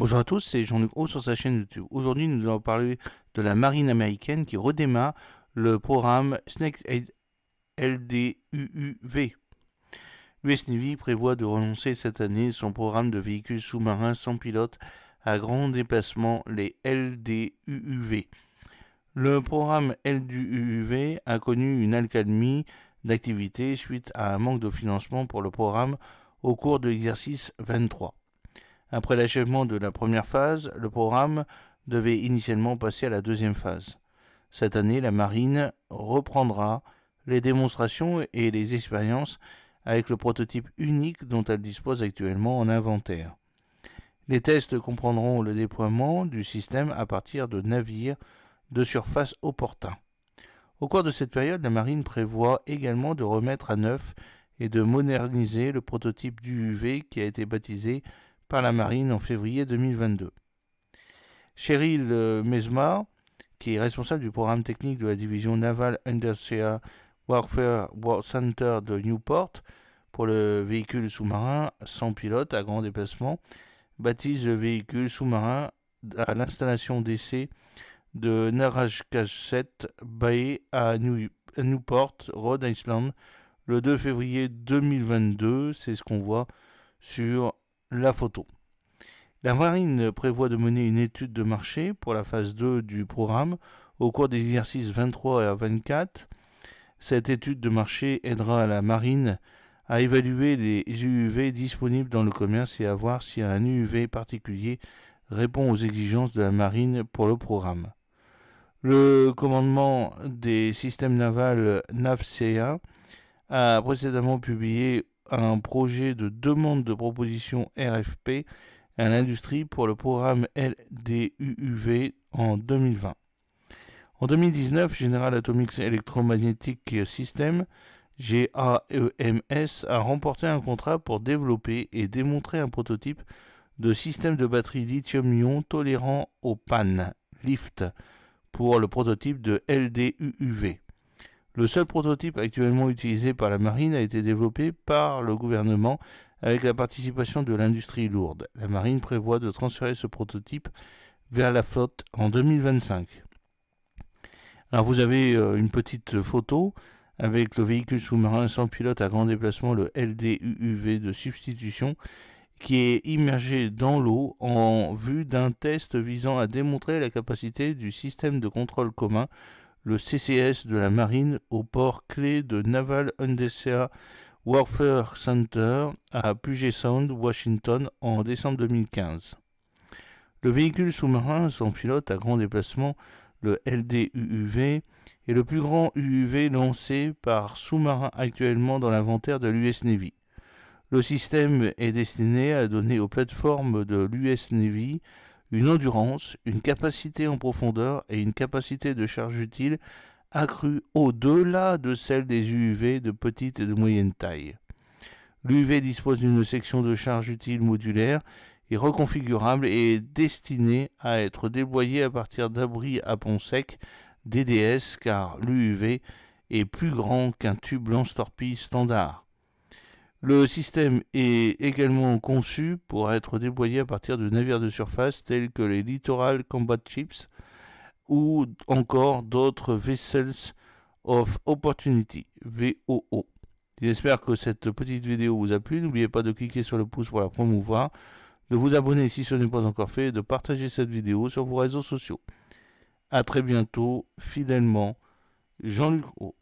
Bonjour à tous, c'est Jean-Luc Haut sur sa chaîne YouTube. Aujourd'hui, nous allons parler de la marine américaine qui redémarre le programme Snake LDUUV. L'US Navy prévoit de relancer cette année son programme de véhicules sous-marins sans pilote à grand déplacement, les LDUUV. Le programme LDUUV a connu une accalmie d'activité suite à un manque de financement pour le programme au cours de l'exercice 23. Après l'achèvement de la première phase, le programme devait initialement passer à la deuxième phase. Cette année, la marine reprendra les démonstrations et les expériences avec le prototype unique dont elle dispose actuellement en inventaire. Les tests comprendront le déploiement du système à partir de navires de surface opportuns. Au cours de cette période, la marine prévoit également de remettre à neuf et de moderniser le prototype d'UUV qui a été baptisé par la marine en février 2022. Cheryl Mesma, qui est responsable du programme technique de la division Naval Undersea Warfare Center de Newport pour le véhicule sous-marin sans pilote à grand déplacement, baptise le véhicule sous-marin à l'installation d'essai de Narragansett Bay à Newport, Rhode Island, le 2 février 2022. C'est ce qu'on voit sur la photo. La marine prévoit de mener une étude de marché pour la phase 2 du programme au cours des exercices 23 et 24. Cette étude de marché aidera la marine à évaluer les UUV disponibles dans le commerce et à voir si un UUV particulier répond aux exigences de la marine pour le programme. Le commandement des systèmes navals NAVSEA a précédemment publié un projet de demande de proposition RFP à l'industrie pour le programme LDUUV en 2020. En 2019, General Atomic Electromagnetic System, GAEMS, a remporté un contrat pour développer et démontrer un prototype de système de batterie lithium-ion tolérant aux pannes, LIFT, pour le prototype de LDUUV. Le seul prototype actuellement utilisé par la marine a été développé par le gouvernement avec la participation de l'industrie lourde. La marine prévoit de transférer ce prototype vers la flotte en 2025. Alors vous avez une petite photo avec le véhicule sous-marin sans pilote à grand déplacement, le LDUUV de substitution, qui est immergé dans l'eau en vue d'un test visant à démontrer la capacité du système de contrôle commun, le CCS de la marine, au port clé de Naval Undersea Warfare Center à Puget Sound, Washington, en décembre 2015. Le véhicule sous-marin sans pilote à grand déplacement, le LDUUV, est le plus grand UUV lancé par sous-marin actuellement dans l'inventaire de l'US Navy. Le système est destiné à donner aux plateformes de l'US Navy une endurance, une capacité en profondeur et une capacité de charge utile accrue au-delà de celle des UUV de petite et de moyenne taille. L'UUV dispose d'une section de charge utile modulaire et reconfigurable et est destinée à être déployée à partir d'abris à pont sec, DDS, car l'UUV est plus grand qu'un tube lance-torpille standard. Le système est également conçu pour être déployé à partir de navires de surface tels que les Littoral Combat Ships ou encore d'autres Vessels of Opportunity, VOO. J'espère que cette petite vidéo vous a plu. N'oubliez pas de cliquer sur le pouce pour la promouvoir, de vous abonner si ce n'est pas encore fait et de partager cette vidéo sur vos réseaux sociaux. A très bientôt, fidèlement, Jean-Luc Haut.